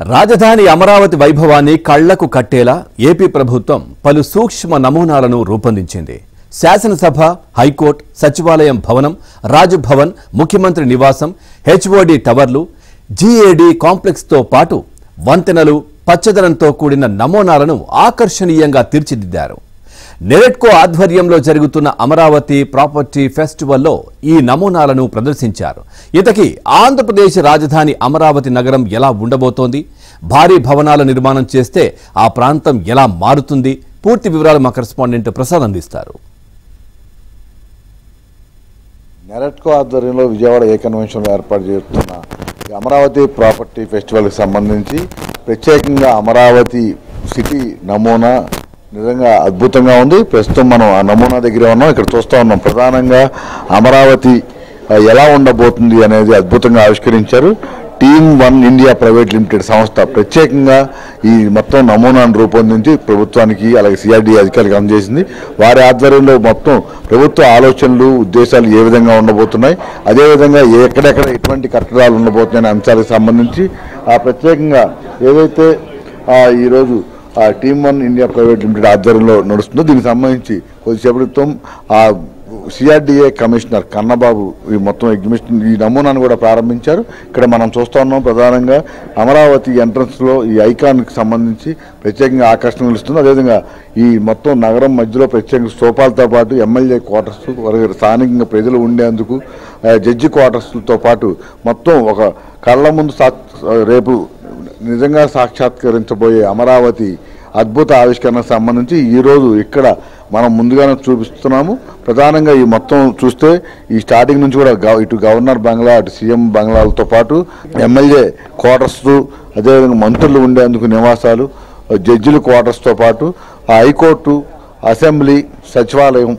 రాజధాని అమరావతి వైభవాన్ని కళ్లకు కట్టేలా ఏపీ ప్రభుత్వం పలు సూక్ష్మ నమూనాలను రూపొందించింది. శాసనసభ, హైకోర్టు, సచివాలయం భవనం, రాజ్భవన్, ముఖ్యమంత్రి నివాసం, హెచ్ఓడి టవర్లు, జీఏడీ కాంప్లెక్స్తో పాటు వంతెనలు, పచ్చదనంతో కూడిన నమూనాలను ఆకర్షణీయంగా తీర్చిదిద్దారు. నెరెట్కో ఆధ్వర్యంలో జరుగుతున్న అమరావతి ప్రాపర్టీ ఫెస్టివల్లో ఈ నమూనాలను ప్రదర్శించారు. ఇంతకీ ఆంధ్రప్రదేశ్ రాజధాని అమరావతి నగరం ఎలా ఉండబోతోంది? భారీ భవనాల నిర్మాణం చేస్తే ఆ ప్రాంతం ఎలా మారుతుంది? పూర్తి వివరాలు మా కరెస్పాండెంట్ ప్రసాద్ అందిస్తారు. నెరెట్కో ఆధ్వర్యంలో విజయవాడ ఏ కన్వెన్షన్లో ఏర్పాటు చేస్తున్న అమరావతి ప్రాపర్టీ ఫెస్టివల్కి సంబంధించి ప్రత్యేకంగా అమరావతి సిటీ నమూనా నిజంగా అద్భుతంగా ఉంది. ప్రస్తుతం మనం ఆ నమూనా దగ్గర ఉన్నాం. ఇక్కడ చూస్తూ ఉన్నాం. ప్రధానంగా అమరావతి ఎలా ఉండబోతుంది అనేది అద్భుతంగా ఆవిష్కరించారు. టీమ్ 1 ఇండియా ప్రైవేట్ లిమిటెడ్ సంస్థ ప్రత్యేకంగా ఈ మొత్తం నమూనాను రూపొందించి ప్రభుత్వానికి అలాగే సిఆర్డీ అధికారులకు అందజేసింది. వారి ఆధ్వర్యంలో మొత్తం ప్రభుత్వ ఆలోచనలు, ఉద్దేశాలు ఏ విధంగా ఉండబోతున్నాయి, అదేవిధంగా ఎక్కడెక్కడ ఎటువంటి కట్టడాలు ఉండబోతున్నాయనే అంశాలకు సంబంధించి ప్రత్యేకంగా ఏదైతే ఈరోజు టీమ్ 1 ఇండియా ప్రైవేట్ లిమిటెడ్ ఆధ్వర్యంలో నడుస్తుందో దీనికి సంబంధించి కొద్దిసేపటి క్రితం సిఆర్డీఏ కమిషనర్ కన్నబాబు ఈ మొత్తం ఎగ్జిబిషన్ ఈ నమూనాను కూడా ప్రారంభించారు. ఇక్కడ మనం చూస్తూ ఉన్నాం. ప్రధానంగా అమరావతి ఎంట్రన్స్లో ఈ ఐకాన్కి సంబంధించి ప్రత్యేకంగా ఆకర్షణ నిలుస్తుంది. అదేవిధంగా ఈ మొత్తం నగరం మధ్యలో ప్రత్యేకంగా స్థూపాలతో పాటు ఎమ్మెల్యే క్వార్టర్స్, స్థానికంగా ప్రజలు ఉండేందుకు జడ్జి క్వార్టర్స్తో పాటు మొత్తం ఒక కళ్ళ ముందు రేపు నిజంగా సాక్షాత్కరించబోయే అమరావతి అద్భుత ఆవిష్కరణకు సంబంధించి ఈరోజు ఇక్కడ మనం ముందుగానే చూపిస్తున్నాము. ప్రధానంగా ఈ మొత్తం చూస్తే ఈ స్టార్టింగ్ నుంచి కూడా ఇటు గవర్నర్ బంగ్లా, అటు సీఎం బంగ్లాలతో పాటు ఎమ్మెల్యే క్వార్టర్స్, అదేవిధంగా మంత్రులు ఉండేందుకు నివాసాలు, జడ్జిల క్వార్టర్స్తో పాటు హైకోర్టు, అసెంబ్లీ, సచివాలయం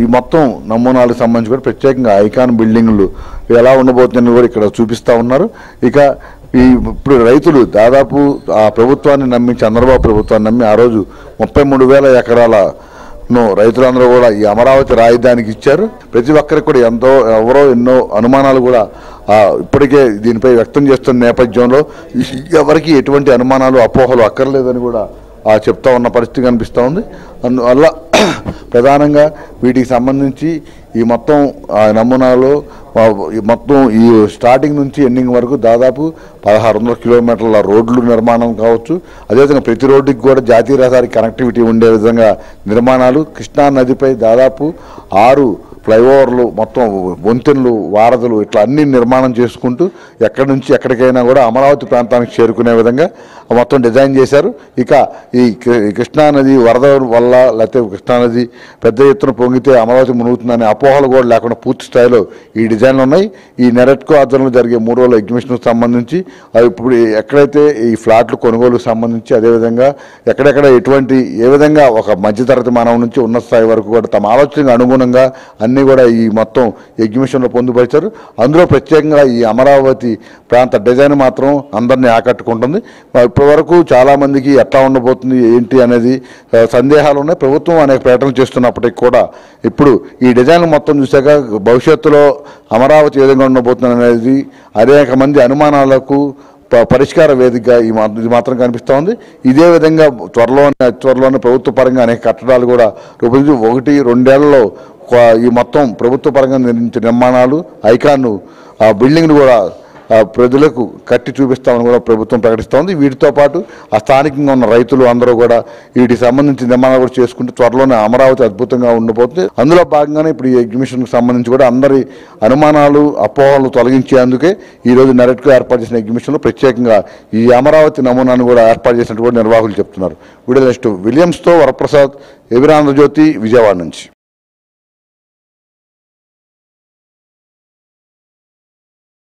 ఈ మొత్తం నమూనాలకు సంబంధించి కూడా ప్రత్యేకంగా ఐకాన్ బిల్డింగ్లు ఎలా ఉండబోతుందని కూడా ఇక్కడ చూపిస్తూ ఉన్నారు. ఇక ఇప్పుడు రైతులు దాదాపు ఆ ప్రభుత్వాన్ని నమ్మి, చంద్రబాబు ప్రభుత్వాన్ని నమ్మి ఆ రోజు 33,000 ఎకరాలను రైతులందరూ కూడా ఈ అమరావతి రాజధానికి ఇచ్చారు. ప్రతి ఒక్కరికి కూడా ఎన్నో అనుమానాలు కూడా ఇప్పటికే దీనిపై వ్యక్తం చేస్తున్న నేపథ్యంలో ఎవరికి ఎటువంటి అనుమానాలు, అపోహలు అక్కర్లేదని కూడా చెప్తా ఉన్న పరిస్థితి కనిపిస్తూ ఉంది. అందువల్ల ప్రధానంగా వీటికి సంబంధించి ఈ మొత్తం నమూనాలో మొత్తం ఈ స్టార్టింగ్ నుంచి ఎండింగ్ వరకు దాదాపు 1600 కిలోమీటర్ల రోడ్లు నిర్మాణం కావచ్చు. అదేవిధంగా ప్రతి రోడ్డుకి కూడా జాతీయ రహదారి కనెక్టివిటీ ఉండే విధంగా నిర్మాణాలు, కృష్ణా నదిపై దాదాపు 6 ఫ్లైఓవర్లు, మొత్తం వంతెనలు, వారధులు ఇట్లా అన్ని నిర్మాణం చేసుకుంటూ ఎక్కడి నుంచి ఎక్కడికైనా కూడా అమరావతి ప్రాంతానికి చేరుకునే విధంగా మొత్తం డిజైన్ చేశారు. ఇక ఈ కృష్ణానది వరద వల్ల లేకపోతే కృష్ణానది పెద్ద ఎత్తున పొంగితే అమరావతి మునుగుతుందనే అపోహలు కూడా లేకుండా పూర్తి స్థాయిలో ఈ డిజైన్లు ఉన్నాయి. ఈ నెరెట్కో ఆధ్వర్యంలో జరిగే 3 రోజుల ఎగ్జిబిషన్కి సంబంధించి ఇప్పుడు ఎక్కడైతే ఈ ఫ్లాట్లు కొనుగోలుకు సంబంధించి, అదేవిధంగా ఎక్కడెక్కడ ఏ విధంగా ఒక మధ్యతరగతి మానవ నుంచి ఉన్నత స్థాయి వరకు కూడా తమ ఆలోచనకు అనుగుణంగా అన్నీ కూడా ఈ మొత్తం ఎగ్జిబిషన్లో పొందుపరిచారు. అందులో ప్రత్యేకంగా ఈ అమరావతి ప్రాంత డిజైన్ మాత్రం అందరినీ ఆకట్టుకుంటుంది. ఇప్పటి వరకు చాలామందికి ఎట్లా ఉండబోతుంది ఏంటి అనేది సందేహాలు ఉన్నాయి. ప్రభుత్వం అనేక ప్రకటనలు చేస్తున్నప్పటికీ కూడా ఇప్పుడు ఈ డిజైన్ మొత్తం చూశాక భవిష్యత్తులో అమరావతి ఏ విధంగా ఉండబోతుంది అనేది అనేక మంది అనుమానాలకు పరిష్కార వేదికగా ఇది మాత్రం కనిపిస్తూ ఉంది. ఇదే విధంగా త్వరలోనే ప్రభుత్వ పరంగా అనేక కట్టడాలు కూడా రూపొందించి 1-2 ఏళ్లలో ఈ మొత్తం ప్రభుత్వ పరంగా నిర్మించిన నిర్మాణాలు, ఐకాన్ను బిల్డింగ్ను కూడా ప్రజలకు కట్టి చూపిస్తామని కూడా ప్రభుత్వం ప్రకటిస్తోంది. వీటితో పాటు స్థానికంగా ఉన్న రైతులు అందరూ కూడా వీటికి సంబంధించిన నిర్మాణాలు కూడా చేసుకుంటూ త్వరలోనే అమరావతి అద్భుతంగా ఉండబోతుంది. అందులో భాగంగానే ఇప్పుడు ఈ ఎగ్జిబిషన్కి సంబంధించి కూడా అందరి అనుమానాలు, అపోహలు తొలగించేందుకే ఈరోజు నెరెట్కో ఏర్పాటు చేసిన ఎగ్జిబిషన్లో ప్రత్యేకంగా ఈ అమరావతి నమూనాను కూడా ఏర్పాటు చేసినట్టు కూడా నిర్వాహకులు చెప్తున్నారు. వీడియో నెక్స్ట్ విలియమ్స్తో వరప్రసాద్, ఎబిరాంధ్రజ్యోతి, విజయవాడ నుంచి.